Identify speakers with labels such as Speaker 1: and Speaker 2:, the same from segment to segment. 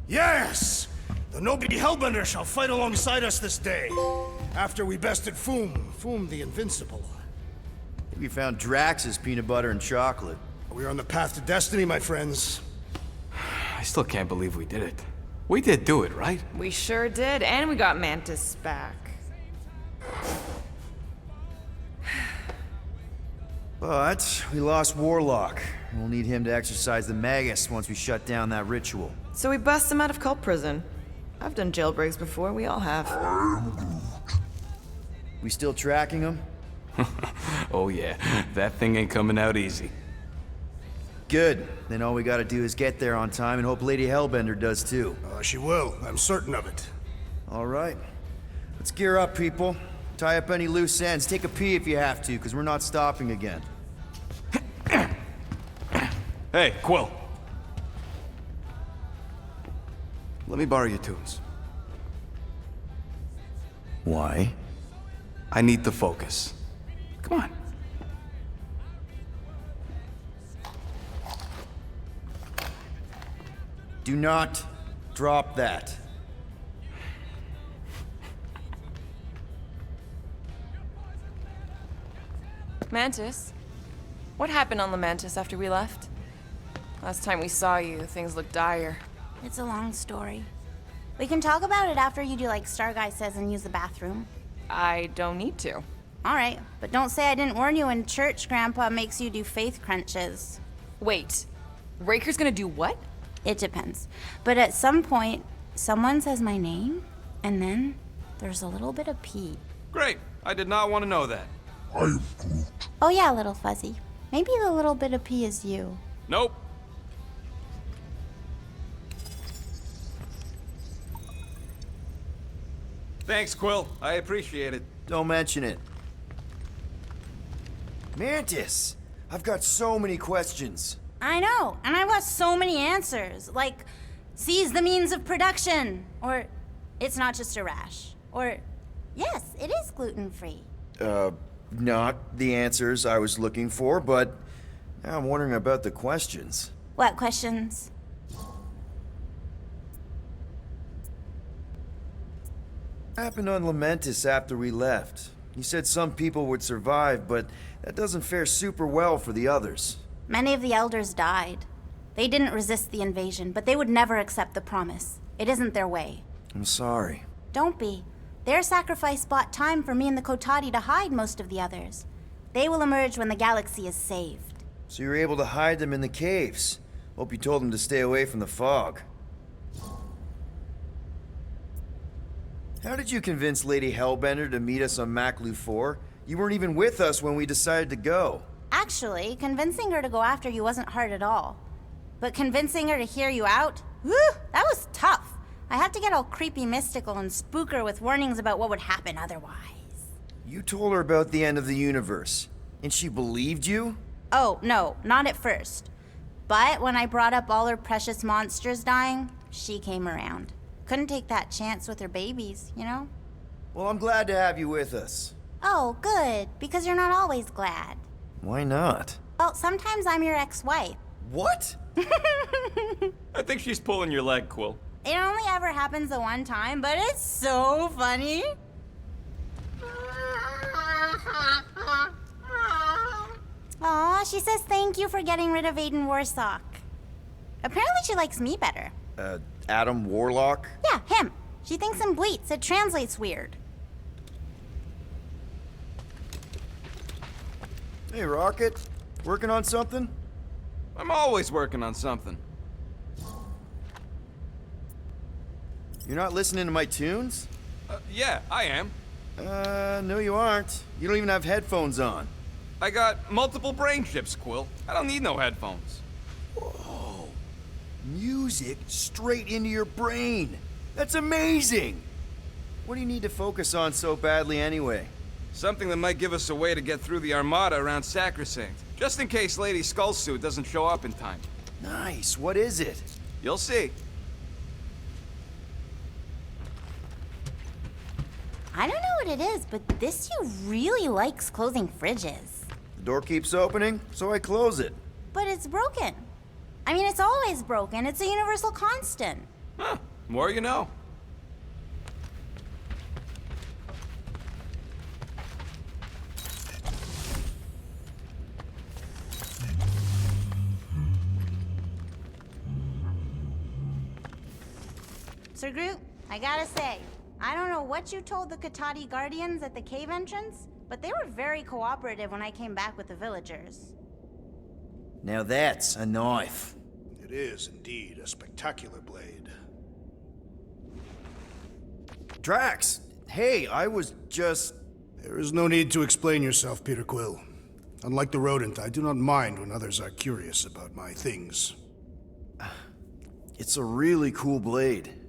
Speaker 1: Yes! The noble Hellbender shall fight alongside us this day. After we bested Foom the Invincible.
Speaker 2: We found Drax's peanut butter and chocolate.
Speaker 1: We are on the path to destiny, my friends.
Speaker 3: I still can't believe we did it. We did do it, right?
Speaker 4: We sure did, and we got Mantis back.
Speaker 2: But we lost Warlock. We'll need him to exercise the Magus once we shut down that ritual.
Speaker 4: So we bust him out of cult prison. I've done jailbreaks before, we all have.
Speaker 2: We still tracking him?
Speaker 3: Oh yeah, that thing ain't coming out easy.
Speaker 2: Good. Then all we gotta do is get there on time and hope Lady Hellbender does too.
Speaker 1: She will, I'm certain of it.
Speaker 2: All right. Let's gear up, people. Tie up any loose ends. Take a pee if you have to, because we're not stopping again.
Speaker 3: Hey, Quill. Let me borrow your tunes.
Speaker 2: Why?
Speaker 3: I need to focus. Come on.
Speaker 2: Do not drop that.
Speaker 4: Mantis? What happened on the Mantis after we left? Last time we saw you, things looked dire.
Speaker 5: It's a long story. We can talk about it after you do like Starguy says and use the bathroom.
Speaker 4: I don't need to.
Speaker 5: Alright, but don't say I didn't warn you in church Grandpa makes you do faith crunches.
Speaker 4: Wait, Raker's gonna do what?
Speaker 5: It depends. But at some point, someone says my name, and then there's a little bit of pee.
Speaker 3: Great. I did not want to know that.
Speaker 5: Oh yeah, little fuzzy. Maybe the little bit of pee is you.
Speaker 3: Nope. Thanks, Quill. I appreciate it.
Speaker 2: Don't mention it. Mantis! I've got so many questions.
Speaker 5: I know, and I've got so many answers. Like, seize the means of production. Or, it's not just a rash. Or, yes, it is gluten-free.
Speaker 2: Not the answers I was looking for, but now I'm wondering about the questions.
Speaker 5: What questions?
Speaker 2: What happened on Lamentis after we left? You said some people would survive, but that doesn't fare super well for the others.
Speaker 5: Many of the elders died. They didn't resist the invasion, but they would never accept the promise. It isn't their way.
Speaker 2: I'm sorry.
Speaker 5: Don't be. Their sacrifice bought time for me and the Kotati to hide most of the others. They will emerge when the galaxy is saved.
Speaker 2: So you were able to hide them in the caves. Hope you told them to stay away from the fog. How did you convince Lady Hellbender to meet us on Maklu 4? You weren't even with us when we decided to go.
Speaker 5: Actually, convincing her to go after you wasn't hard at all. But convincing her to hear you out? Whew, that was tough. I had to get all creepy mystical and spook her with warnings about what would happen otherwise.
Speaker 2: You told her about the end of the universe, and she believed you?
Speaker 5: Oh, no, not at first. But when I brought up all her precious monsters dying, she came around. Couldn't take that chance with her babies, you know?
Speaker 2: Well, I'm glad to have you with us.
Speaker 5: Oh, good, because you're not always glad.
Speaker 2: Why not?
Speaker 5: Well, sometimes I'm your ex-wife.
Speaker 2: What?
Speaker 3: I think she's pulling your leg, Quill.
Speaker 5: It only ever happens the one time, but it's so funny. Aw, she says thank you for getting rid of Aiden Warsock. Apparently she likes me better.
Speaker 2: Adam Warlock?
Speaker 5: Yeah, him. She thinks him bleats. It translates weird.
Speaker 2: Hey, Rocket. Working on something?
Speaker 3: I'm always working on something.
Speaker 2: You're not listening to my tunes?
Speaker 3: Yeah, I am.
Speaker 2: No you aren't. You don't even have headphones on.
Speaker 3: I got multiple brain chips, Quill. I don't need no headphones.
Speaker 2: Whoa. Music straight into your brain. That's amazing! What do you need to focus on so badly anyway?
Speaker 3: Something that might give us a way to get through the Armada around Sacrosanct. Just in case Lady Skullsuit doesn't show up in time.
Speaker 2: Nice. What is it?
Speaker 3: You'll see.
Speaker 5: I don't know what it is, but this you really likes closing fridges.
Speaker 2: The door keeps opening, so I close it.
Speaker 5: But it's broken. I mean, it's always broken. It's a universal constant.
Speaker 3: Huh, more you know.
Speaker 5: Sir Groot, I gotta say, I don't know what you told the Katati Guardians at the cave entrance, but they were very cooperative when I came back with the villagers.
Speaker 2: Now that's a knife.
Speaker 1: It is indeed a spectacular blade.
Speaker 2: Drax, hey, I was just...
Speaker 1: There is no need to explain yourself, Peter Quill. Unlike the rodent, I do not mind when others are curious about my things.
Speaker 2: It's a really cool blade.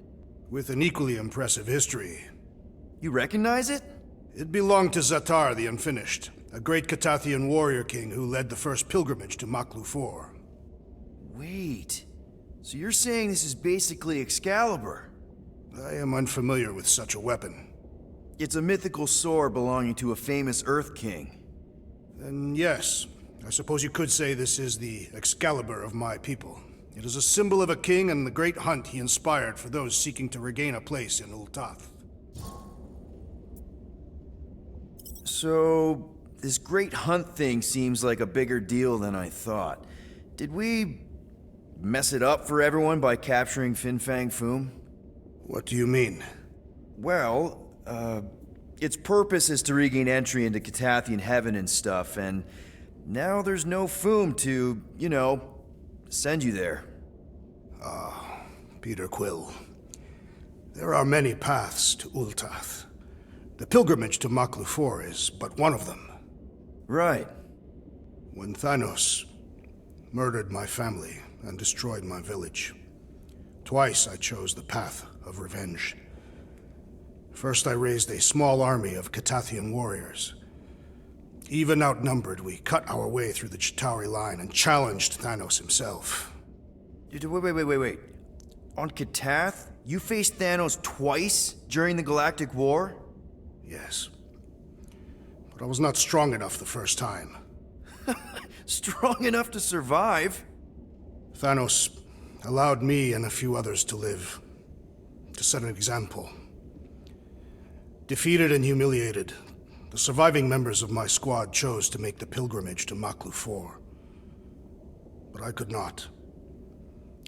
Speaker 1: With an equally impressive history.
Speaker 2: You recognize it?
Speaker 1: It belonged to Zatar the Unfinished, a great Katathian warrior king who led the first pilgrimage to Maklu 4.
Speaker 2: Wait, so you're saying this is basically Excalibur?
Speaker 1: I am unfamiliar with such a weapon.
Speaker 2: It's a mythical sword belonging to a famous Earth King.
Speaker 1: Then yes, I suppose you could say this is the Excalibur of my people. It is a symbol of a king and the great hunt he inspired for those seeking to regain a place in Ultath.
Speaker 2: So, this great hunt thing seems like a bigger deal than I thought. Did we mess it up for everyone by capturing Fin Fang Foom?
Speaker 1: What do you mean?
Speaker 2: Well, its purpose is to regain entry into Katathian heaven and stuff, and now there's no Foom to, you know, send you there.
Speaker 1: Peter Quill. There are many paths to Ultath. The pilgrimage to Maklu 4 is but one of them.
Speaker 2: Right.
Speaker 1: When Thanos murdered my family and destroyed my village, twice I chose the path of revenge. First I raised a small army of Katathian warriors. Even outnumbered, we cut our way through the Chitauri line and challenged Thanos himself.
Speaker 2: Wait. On Katath, you faced Thanos twice during the Galactic War?
Speaker 1: Yes. But I was not strong enough the first time.
Speaker 2: Strong enough to survive?
Speaker 1: Thanos allowed me and a few others to live, to set an example. Defeated and humiliated, the surviving members of my squad chose to make the pilgrimage to Maklu 4. But I could not.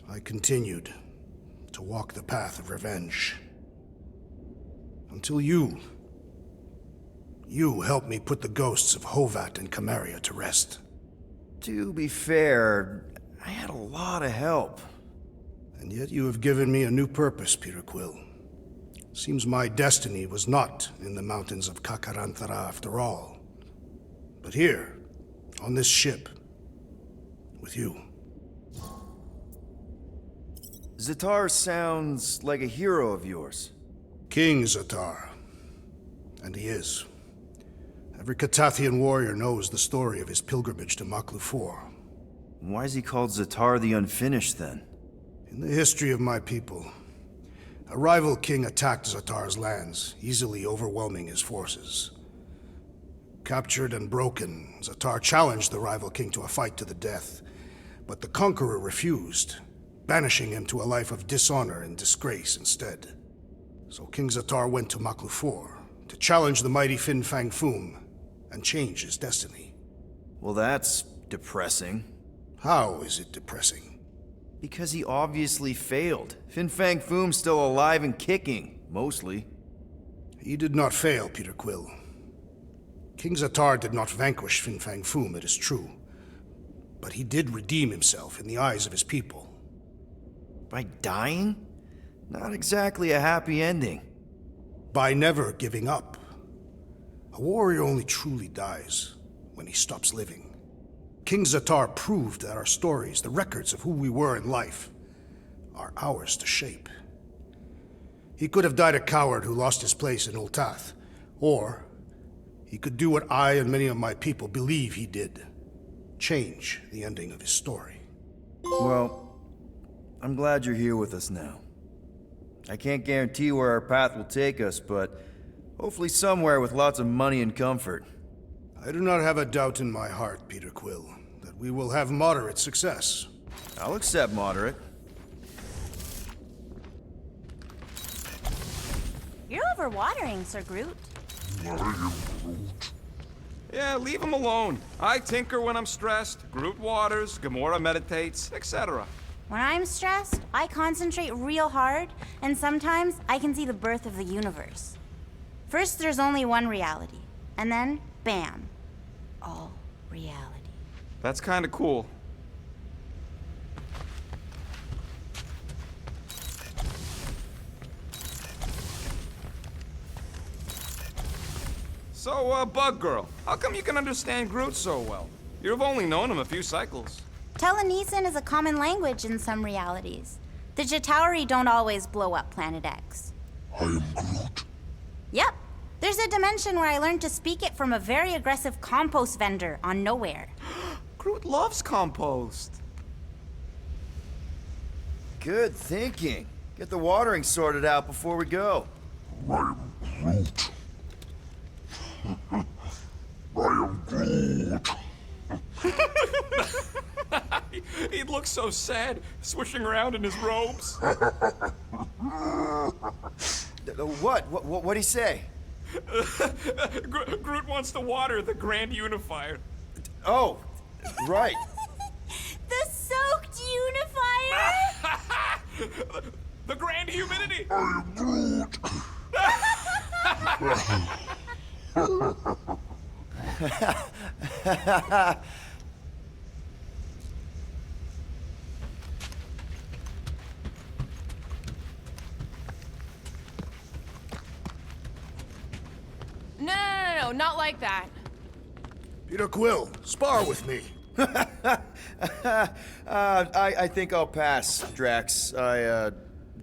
Speaker 1: I continued to walk the path of revenge. Until you helped me put the ghosts of Hovat and Kamaria to rest.
Speaker 2: To be fair, I had a lot of help.
Speaker 1: And yet you have given me a new purpose, Peter Quill. Seems my destiny was not in the mountains of Kakarantara after all, but here, on this ship, with you.
Speaker 2: Zatar sounds like a hero of yours.
Speaker 1: King Zatar. And he is. Every Katathian warrior knows the story of his pilgrimage to Maklu 4.
Speaker 2: Why is he called Zatar the Unfinished then?
Speaker 1: In the history of my people, a rival king attacked Zatar's lands, easily overwhelming his forces. Captured and broken, Zatar challenged the rival king to a fight to the death, but the conqueror refused, banishing him to a life of dishonor and disgrace instead. So King Zatar went to Maklu 4 to challenge the mighty Fin Fang Foom and change his destiny.
Speaker 2: Well, that's depressing.
Speaker 1: How is it depressing?
Speaker 2: Because he obviously failed. Fin Fang Foom's still alive and kicking, mostly.
Speaker 1: He did not fail, Peter Quill. King Zatar did not vanquish Fin Fang Foom, it is true. But he did redeem himself in the eyes of his people.
Speaker 2: By dying? Not exactly a happy ending.
Speaker 1: By never giving up. A warrior only truly dies when he stops living. King Zatar proved that our stories, the records of who we were in life, are ours to shape. He could have died a coward who lost his place in Ultath, or he could do what I and many of my people believe he did. Change the ending of his story.
Speaker 2: Well, I'm glad you're here with us now. I can't guarantee where our path will take us, but hopefully somewhere with lots of money and comfort.
Speaker 1: I do not have a doubt in my heart, Peter Quill, that we will have moderate success.
Speaker 2: I'll accept moderate.
Speaker 5: You're overwatering, Sir Groot.
Speaker 3: Yeah, leave him alone. I tinker when I'm stressed, Groot waters, Gamora meditates, etc.
Speaker 5: When I'm stressed, I concentrate real hard, and sometimes I can see the birth of the universe. First, there's only one reality, and then, bam, all reality.
Speaker 3: That's kinda cool. So, Bug Girl, how come you can understand Groot so well? You've only known him a few cycles.
Speaker 5: Telenesin is a common language in some realities. The Chitauri don't always blow up Planet X.
Speaker 6: I am Groot.
Speaker 5: Yep. There's a dimension where I learned to speak it from a very aggressive compost vendor on Nowhere.
Speaker 3: Groot loves compost.
Speaker 2: Good thinking. Get the watering sorted out before we go.
Speaker 6: I am Groot. I am Groot.
Speaker 3: He looks so sad, swishing around in his robes.
Speaker 2: What'd he say?
Speaker 3: Groot wants to water the Grand Unifier.
Speaker 2: Oh, right.
Speaker 5: The soaked unifier!
Speaker 3: The Grand Humidity!
Speaker 6: I am Groot.
Speaker 4: No, not like that.
Speaker 1: Peter Quill, spar with me.
Speaker 2: I think I'll pass, Drax. I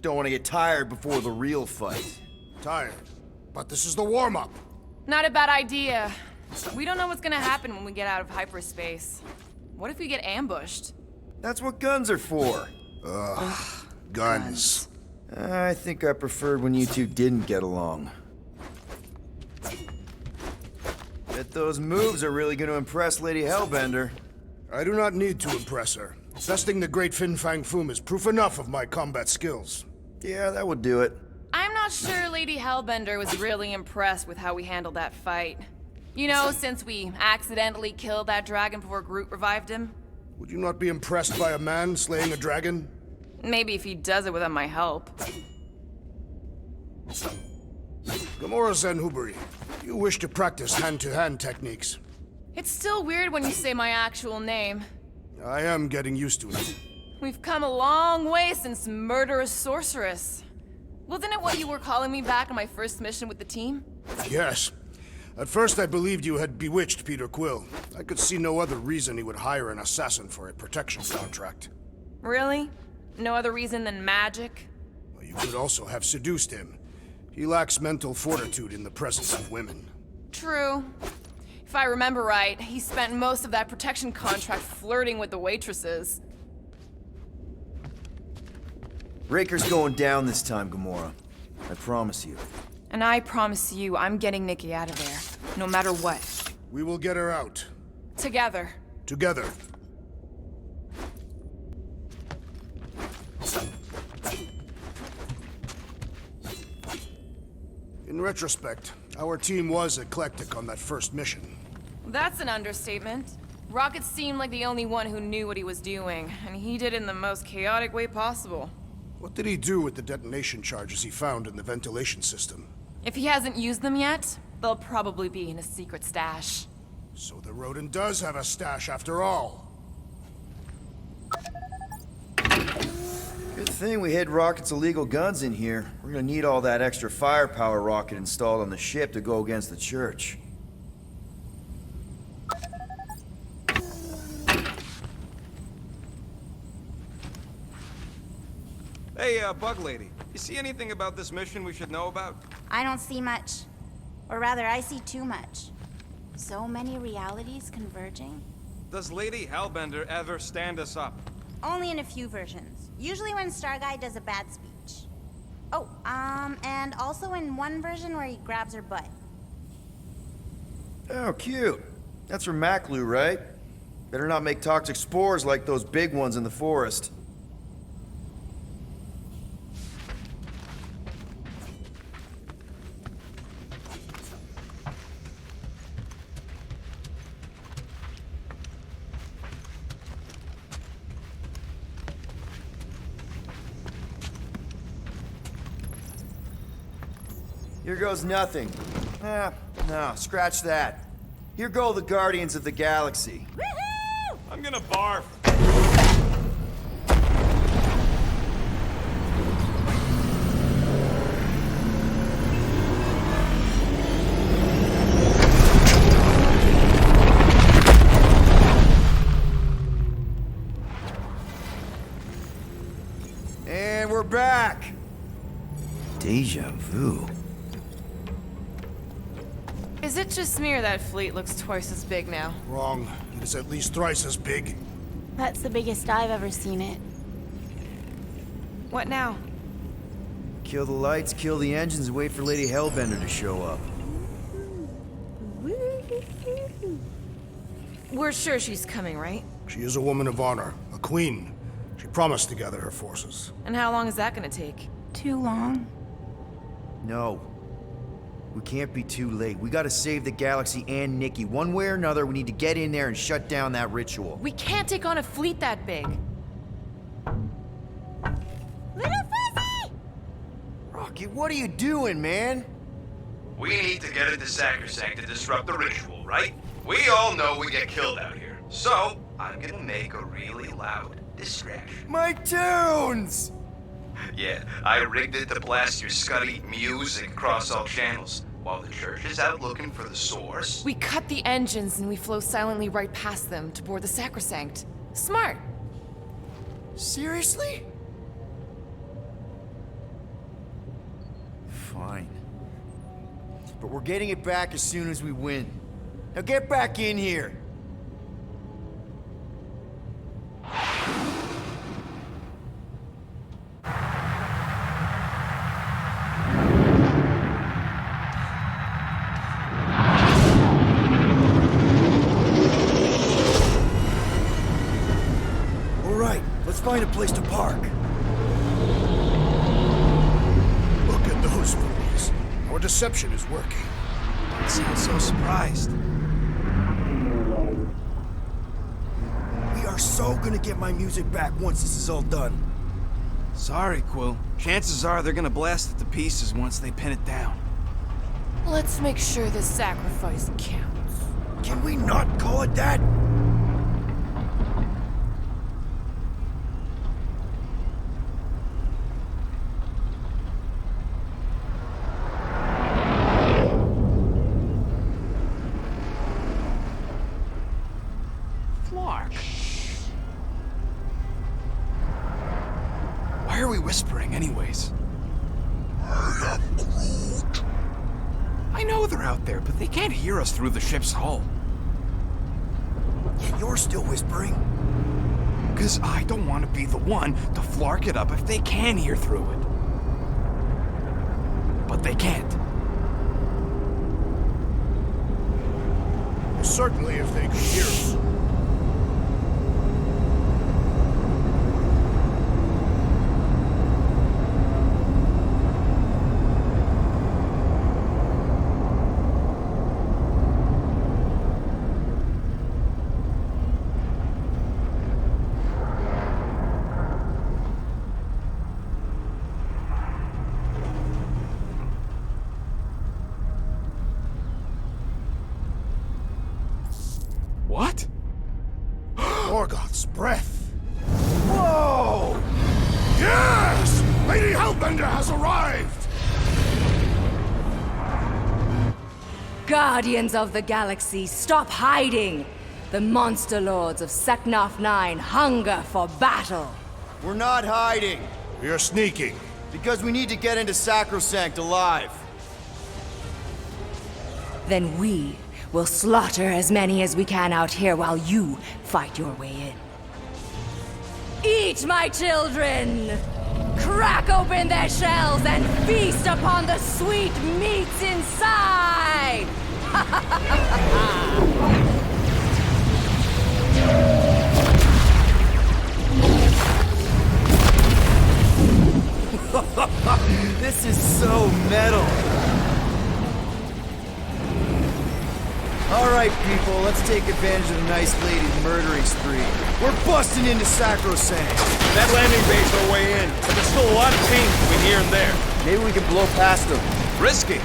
Speaker 2: don't want to get tired before the real fight.
Speaker 1: Tired. But this is the warm-up.
Speaker 4: Not a bad idea. We don't know what's gonna happen when we get out of hyperspace. What if we get ambushed?
Speaker 2: That's what guns are for.
Speaker 1: Guns.
Speaker 2: I think I preferred when you two didn't get along. Bet those moves are really going to impress Lady Hellbender.
Speaker 1: I do not need to impress her. Besting the great Fin Fang Foom is proof enough of my combat skills.
Speaker 2: Yeah, that would do it.
Speaker 4: I'm not sure Lady Hellbender was really impressed with how we handled that fight. You know, since we accidentally killed that dragon before Groot revived him.
Speaker 1: Would you not be impressed by a man slaying a dragon?
Speaker 4: Maybe if he does it without my help.
Speaker 1: Gamora Zenhubari, you wish to practice hand-to-hand techniques.
Speaker 4: It's still weird when you say my actual name.
Speaker 1: I am getting used to it.
Speaker 4: We've come a long way since Murderous Sorceress. Wasn't it what you were calling me back on my first mission with the team?
Speaker 1: Yes. At first I believed you had bewitched Peter Quill. I could see no other reason he would hire an assassin for a protection contract.
Speaker 4: Really? No other reason than magic?
Speaker 1: Well, you could also have seduced him. He lacks mental fortitude in the presence of women.
Speaker 4: True. If I remember right, he spent most of that protection contract flirting with the waitresses.
Speaker 2: Raker's going down this time, Gamora. I promise you.
Speaker 4: And I promise you, I'm getting Nikki out of there, no matter what.
Speaker 1: We will get her out.
Speaker 4: Together.
Speaker 1: Together. In retrospect, our team was eclectic on that first mission.
Speaker 4: That's an understatement. Rocket seemed like the only one who knew what he was doing, and he did it in the most chaotic way possible.
Speaker 1: What did he do with the detonation charges he found in the ventilation system?
Speaker 4: If he hasn't used them yet, they'll probably be in a secret stash.
Speaker 1: So the rodent does have a stash after all.
Speaker 2: Good thing we hid Rocket's illegal guns in here. We're gonna need all that extra firepower Rocket installed on the ship to go against the Church.
Speaker 3: Hey, Bug Lady, you see anything about this mission we should know about?
Speaker 5: I don't see much. Or rather, I see too much. So many realities converging.
Speaker 3: Does Lady Hellbender ever stand us up?
Speaker 5: Only in a few versions. Usually when Star Guy does a bad speech. Oh, and also in one version where he grabs her butt.
Speaker 2: Oh, cute. That's from Maklu, right? Better not make toxic spores like those big ones in the forest. Here goes nothing. No, scratch that. Here go the Guardians of the Galaxy.
Speaker 5: Woohoo!
Speaker 3: I'm gonna barf.
Speaker 2: And we're back. Deja vu.
Speaker 4: Is it just me or that fleet looks twice as big now?
Speaker 1: Wrong. It is at least thrice as big.
Speaker 5: That's the biggest I've ever seen it.
Speaker 4: What now?
Speaker 2: Kill the lights, kill the engines, and wait for Lady Hellbender to show up.
Speaker 4: We're sure she's coming, right?
Speaker 1: She is a woman of honor, a queen. She promised to gather her forces.
Speaker 4: And how long is that gonna take?
Speaker 5: Too long.
Speaker 2: No. We can't be too late. We gotta save the galaxy and Nikki. One way or another, we need to get in there and shut down that ritual.
Speaker 4: We can't take on a fleet that big.
Speaker 5: Little Fuzzy!
Speaker 2: Rocky, what are you doing, man?
Speaker 7: We need to get into Sacrosanct to disrupt the ritual, right? We all know we get killed out here. So, I'm gonna make a really loud distraction.
Speaker 2: My tunes!
Speaker 7: Yeah, I rigged it to blast your scuddy music across all channels, while the church is out looking for the source.
Speaker 4: We cut the engines and we flow silently right past them to board the Sacrosanct. Smart.
Speaker 2: Seriously? Fine. But we're getting it back as soon as we win. Now get back in here! Alright, let's find a place to park.
Speaker 1: Look at those fools. Our deception is working.
Speaker 3: You sound so surprised.
Speaker 2: We are so gonna get my music back once this is all done.
Speaker 3: Sorry, Quill. Chances are they're gonna blast it to pieces once they pin it down.
Speaker 4: Let's make sure this sacrifice counts.
Speaker 2: Can we not call it that?
Speaker 3: Flark. Why are we whispering anyways?
Speaker 6: I am Groot.
Speaker 3: I know they're out there, but they can't hear us through the ship's hull.
Speaker 2: Yet you're still whispering.
Speaker 3: Because I don't want to be the one to flark it up if they can hear through it. But they can't.
Speaker 1: Certainly if they could hear us.
Speaker 3: What?
Speaker 1: Morgoth's breath.
Speaker 2: Whoa!
Speaker 1: Yes! Lady Hellbender has arrived!
Speaker 8: Guardians of the Galaxy, stop hiding! The monster lords of Seknarf 9 hunger for battle!
Speaker 2: We're not hiding,
Speaker 1: We are sneaking.
Speaker 2: because we need to get into Sacrosanct alive.
Speaker 8: Then we will slaughter as many as we can out here while you fight your way in. Eat, my children! Crack open their shells and feast upon the sweet meats inside!
Speaker 2: This is so metal. All right, people, let's take advantage of the nice lady's murdering spree. We're busting into Sacrosanct.
Speaker 9: That landing bay's our way in, but there's still a lot of pain between here and there.
Speaker 2: Maybe we can blow past them.
Speaker 3: Risky.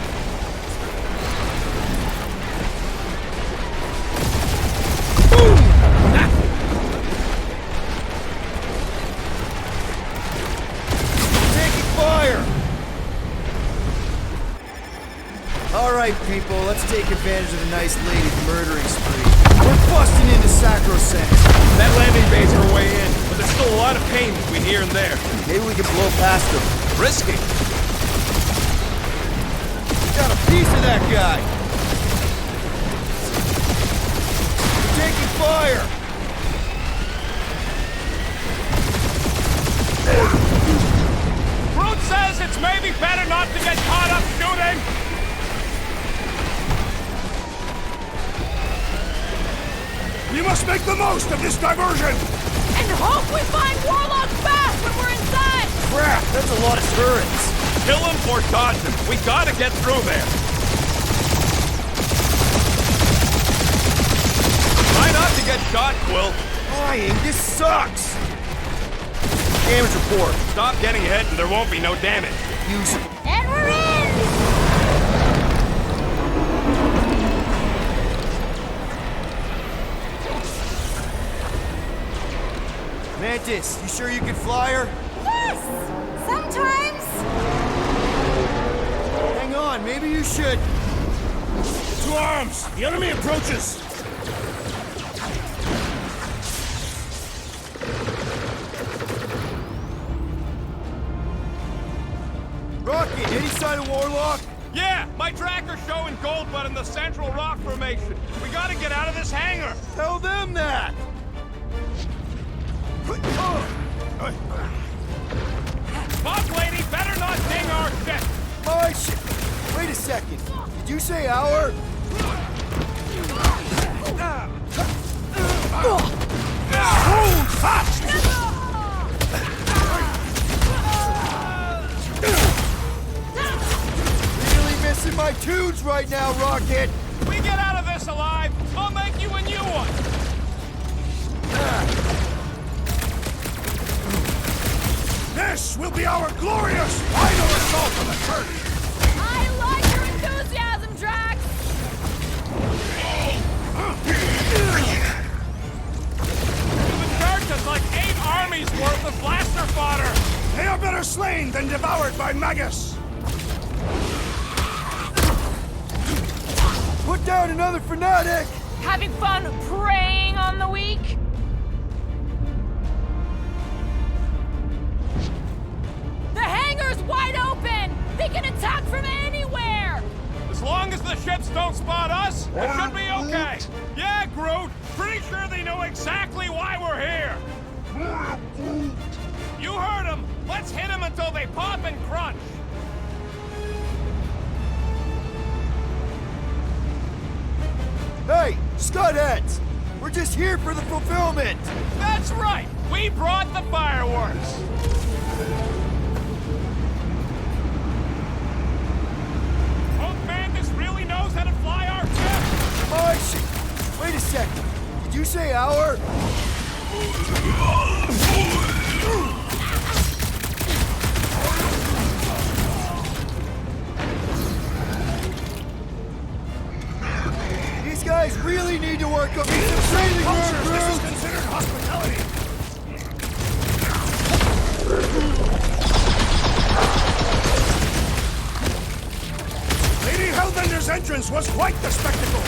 Speaker 2: right, people, let's take advantage of the nice lady's murdering spree. We're busting into Sacrosanct.
Speaker 9: That landing bay's our way in, but there's still a lot of pain between here and there.
Speaker 2: Maybe we can blow past them.
Speaker 3: Risky.
Speaker 2: Got a piece of that guy. We're taking fire.
Speaker 9: Groot says it's maybe better not to get caught up shooting.
Speaker 1: We must make the most of this diversion!
Speaker 4: And hope we find Warlock fast when we're inside!
Speaker 2: Crap, that's a lot of turrets.
Speaker 9: Kill him or dodge him. We gotta get through there. Try not to get shot, Quill.
Speaker 2: Flying, this sucks. Damage report.
Speaker 9: Stop getting hit and there won't be no damage.
Speaker 2: Use
Speaker 5: And we're in!
Speaker 2: Mantis, you sure you can fly her?
Speaker 5: Yes! Sometimes!
Speaker 2: Hang on, maybe you should.
Speaker 1: To arms! The enemy approaches!
Speaker 2: Rocket, any sign of Warlock?
Speaker 9: Yeah, my tracker's showing gold but in the central rock formation. We gotta get out of this hangar.
Speaker 2: Tell them that!
Speaker 9: Boss lady better not ding our ship.
Speaker 2: My shit! Wait a second. Did you say our? Really missing my tunes right now, Rocket!
Speaker 9: We get out of this alive, I'll make you a new one.
Speaker 1: This will be our glorious final assault on the church!
Speaker 4: I like your enthusiasm, Drax!
Speaker 9: The church is like 8 armies worth of blaster fodder.
Speaker 1: They are better slain than devoured by Magus!
Speaker 2: Put down another fanatic!
Speaker 4: Having fun preying on the weak? The hangar's wide open! They can attack from anywhere!
Speaker 9: As long as the ships don't spot us, it should be okay. Yeah, Groot. Pretty sure they know exactly why we're here. You heard them. Let's hit them until they pop and crunch.
Speaker 2: Hey, Scudheads! We're just here for the fulfillment!
Speaker 9: That's right. We brought the fireworks. Hope Mantis really knows how to fly our ship.
Speaker 2: My shit! Wait a second. Did you say our? These guys really need to work up some training
Speaker 1: Cultures,
Speaker 2: here,
Speaker 1: this is
Speaker 2: Groot!
Speaker 1: considered hospitality! Lady Hellbender's entrance was quite the spectacle!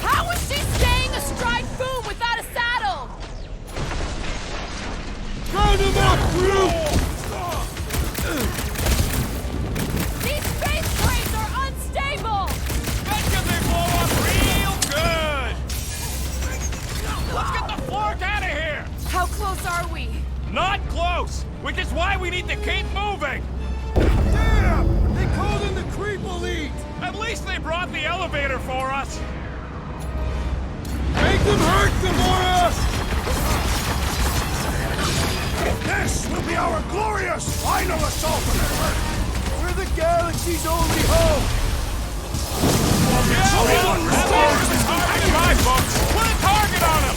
Speaker 4: How was she staying astride Boom without a saddle?
Speaker 2: Round him up, Groot!
Speaker 4: These space crates are unstable!
Speaker 9: Bet you they blow up real good. Let's get the fork out of here.
Speaker 4: How close are we?
Speaker 9: Not close, which is why we need to keep moving.
Speaker 2: Damn! They called in the creep elite!
Speaker 9: At least they brought the elevator for us.
Speaker 2: Make them hurt, Gamora!
Speaker 1: This will be our glorious final assault on the Earth!
Speaker 2: We're the galaxy's only hope!
Speaker 9: Yeah, well, that is hard to try, folks. Put a target on him.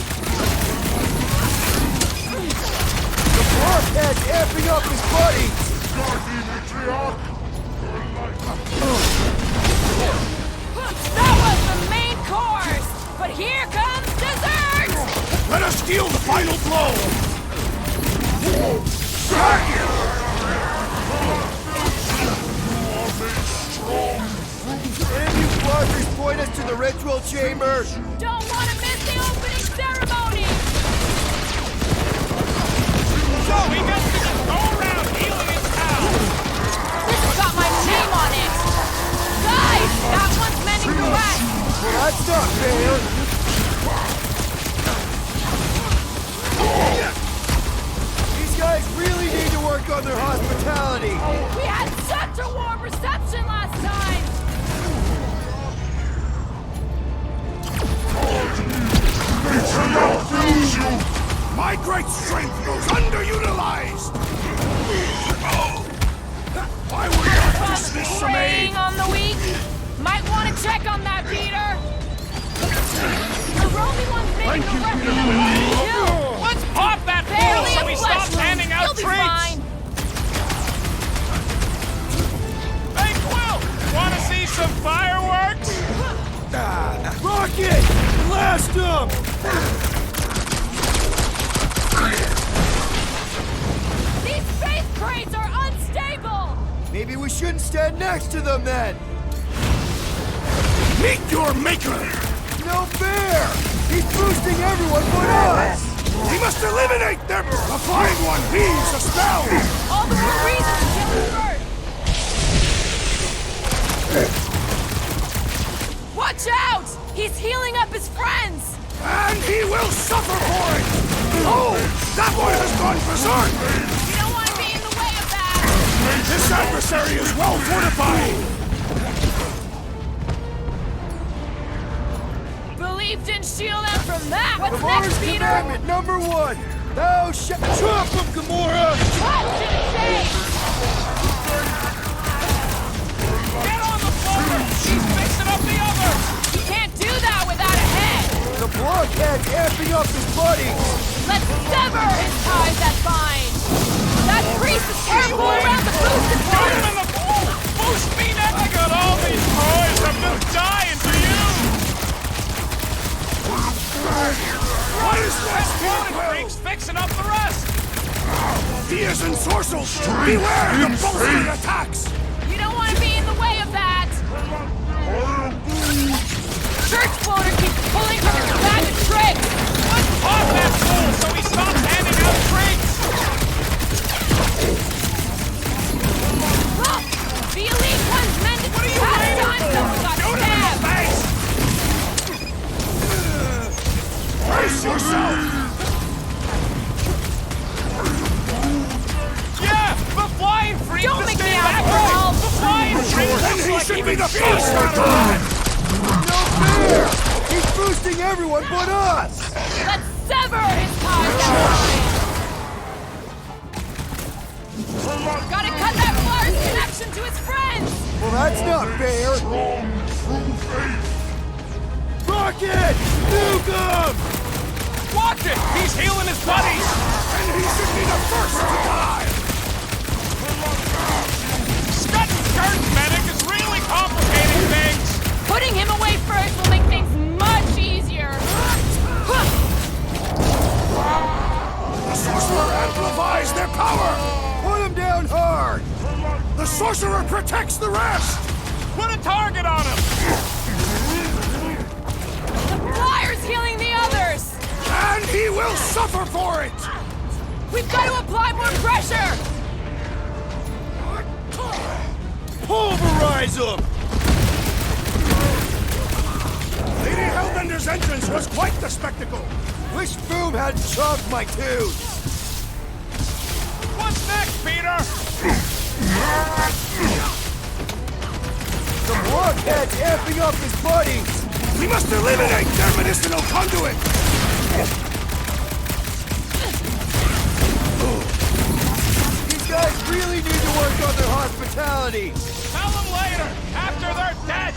Speaker 2: The blockhead's amping up his buddies!
Speaker 4: That was the main course! But here comes dessert!
Speaker 1: Let us deal the final blow!
Speaker 2: Enemy markers point us to the ritual chamber?
Speaker 4: Don't want to miss the opening ceremony!
Speaker 9: So he gets to just go around healing his pals.
Speaker 4: This has got my name on it! Guys, that one's mending the west!
Speaker 2: Well, that's not fair. These guys really need to work on their hospitality.
Speaker 4: We had such a warm reception last time!
Speaker 1: My great strength goes underutilized! Why would you dismiss some aid?
Speaker 4: Preying on the weak? Might want to check on that, Peter! The Romy one's making a record of a kill!
Speaker 9: Let's pop that fool
Speaker 4: Barely
Speaker 9: so
Speaker 4: a
Speaker 9: he
Speaker 4: flesh
Speaker 9: stops
Speaker 4: wound.
Speaker 9: handing out
Speaker 4: You'll be
Speaker 9: treats!
Speaker 4: fine.
Speaker 9: Hey, Quill! Wanna see some fireworks?
Speaker 2: Rocket! Blast them!
Speaker 4: These faith crates are unstable!
Speaker 2: Maybe we shouldn't stand next to them then.
Speaker 1: Meet your maker!
Speaker 2: No fair! He's boosting everyone but us!
Speaker 1: We must eliminate them! The flying one weaves a spell!
Speaker 4: All the more reason to kill him first! Watch out! He's healing up his friends!
Speaker 1: And he will suffer for it! Oh! That one has gone berserk!
Speaker 4: You don't want to be in the way of that!
Speaker 1: This adversary is well fortified!
Speaker 4: Belief didn't shield them from that! What's
Speaker 2: Gamora's
Speaker 4: next, Peter?
Speaker 2: commandment number 1! Thou shalt chop him, Gamora!
Speaker 4: What did it say?
Speaker 9: Get on the floor! He's fixing up the others!
Speaker 4: You can't do that without a head!
Speaker 2: The blockhead's amping up his buddies!
Speaker 4: Let's sever his ties that bind! That priest is careful around the boosted
Speaker 9: Shoot him
Speaker 4: one!
Speaker 9: in the pool! Boost me now! I got all these toys! I'm just dying for you!
Speaker 1: What is
Speaker 9: That
Speaker 1: this?
Speaker 9: Quillen freak's fixing up the rest!
Speaker 1: He is ensorcelled! Beware the bolstering attacks!
Speaker 4: You don't want to be in the way of that! Church floater keeps pulling from his bag of tricks!
Speaker 9: Let's pop that fool so he stops handing out treats!
Speaker 4: Look! The elite one's mended
Speaker 9: What are you
Speaker 4: past
Speaker 9: waiting
Speaker 4: time
Speaker 9: for?
Speaker 4: someone got
Speaker 9: Shoot him in the
Speaker 4: stabbed!
Speaker 9: face!
Speaker 1: Brace yourself!
Speaker 9: Yeah! The flying freak!
Speaker 4: Don't
Speaker 9: to
Speaker 4: make
Speaker 9: stay
Speaker 4: me
Speaker 9: back
Speaker 4: out
Speaker 9: from
Speaker 4: crawl.
Speaker 9: me. The flying freak
Speaker 1: Then
Speaker 9: looks
Speaker 1: he
Speaker 9: like
Speaker 1: should
Speaker 9: he
Speaker 1: be the
Speaker 9: was
Speaker 1: first
Speaker 9: cheating
Speaker 1: to
Speaker 9: out of
Speaker 1: die!
Speaker 2: No fair! He's boosting everyone but us!
Speaker 4: Let's sever his ties that bind! Gotta cut that Flyer's connection to his friends!
Speaker 2: Well, that's not fair! Rocket! Nuke him!
Speaker 9: Watch it! He's healing his buddies!
Speaker 1: And he should be the first to die!
Speaker 9: Scott Skirt's medic is really complicating things!
Speaker 4: Putting him away first will make things much easier!
Speaker 1: The sorcerer amplifies their power!
Speaker 2: Put him down hard!
Speaker 1: The sorcerer protects the rest!
Speaker 9: Put a target on him!
Speaker 4: The Flyer's healing the others!
Speaker 1: And he will suffer for it!
Speaker 4: We've got to apply more pressure!
Speaker 2: Pulverize him!
Speaker 1: Lady Hellbender's entrance was quite the spectacle!
Speaker 2: Wish Boom hadn't chopped my tooth!
Speaker 9: What's next, Peter?
Speaker 2: The blockhead's amping up his buddies!
Speaker 1: We must eliminate their medicinal conduit!
Speaker 2: These guys really need to work on their hospitality!
Speaker 9: Tell them later, after they're dead!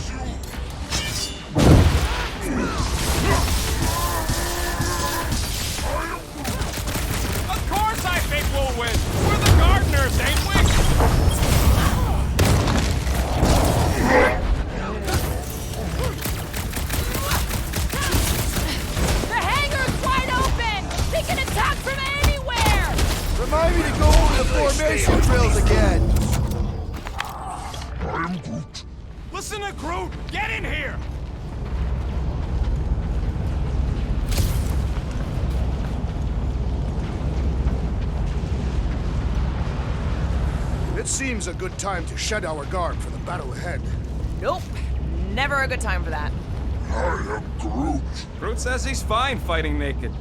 Speaker 9: Of course I think we'll win! We're the gardeners, ain't we?
Speaker 4: The hangar's wide open! They can attack from anywhere!
Speaker 2: Remind me to go over the formation drills again!
Speaker 9: Listen to Groot! Get in here!
Speaker 1: It seems a good time to shed our guard for the battle ahead.
Speaker 4: Nope. Never a good time for that.
Speaker 6: I am Groot.
Speaker 3: Groot says he's fine fighting naked.